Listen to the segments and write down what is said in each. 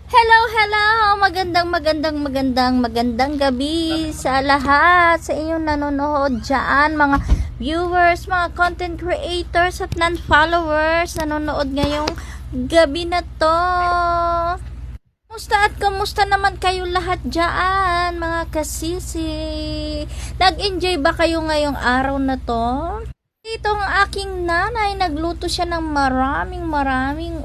Hello, hello! Magandang gabi sa lahat, sa inyong nanonood dyan, mga viewers, mga content creators at non-followers, nanonood ngayong gabi na to. Kumusta naman kayo lahat dyan, mga kasisi? Nag-enjoy ba kayo ngayong araw na to? Itong aking nanay, nagluto siya ng maraming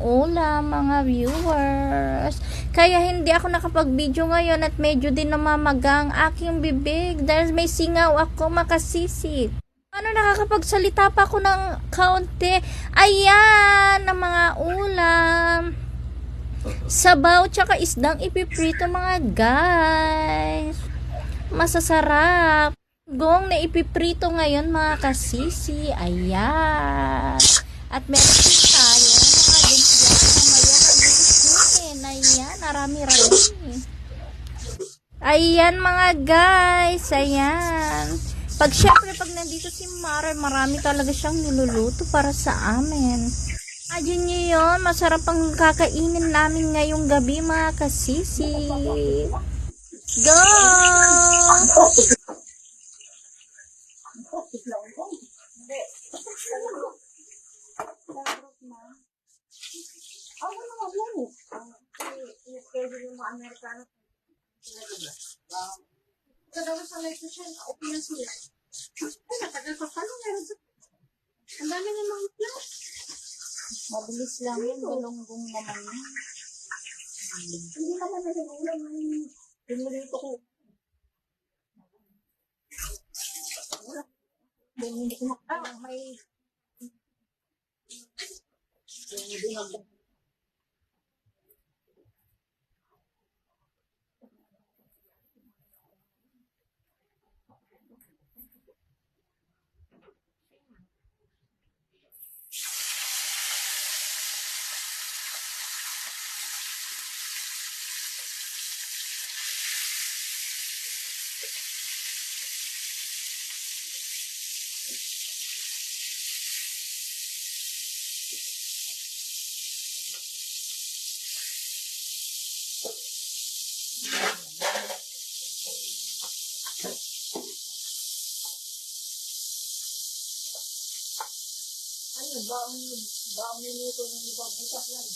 ulam, mga viewers. Kaya hindi ako nakapag-video ngayon at medyo din namamaga ang aking bibig dahil may singaw ako, makasisi. Ano, nakakapagsalita pa ako ng kaunti. Ayan, ang mga ulam. Sabaw tsaka isdang ipiprito, mga guys. Masasarap. Gong na ipiprito ngayon, mga kasisi. Ayan. At meron din tayo mga lumpia na mayroon na ayan, narami-rami. Ayan, mga guys. Ayan. Syempre, pag nandito si Mara, marami talaga siyang niluluto para sa amin. Imagine nyo yun, masarap ang kakainin namin ngayong gabi, mga kasisi. Go! Mabilis lang yun, galunggong naman yun. Hindi naman nagululang yung pinulito ko. Hindi ko may baong minuto ng ibang bukas yan.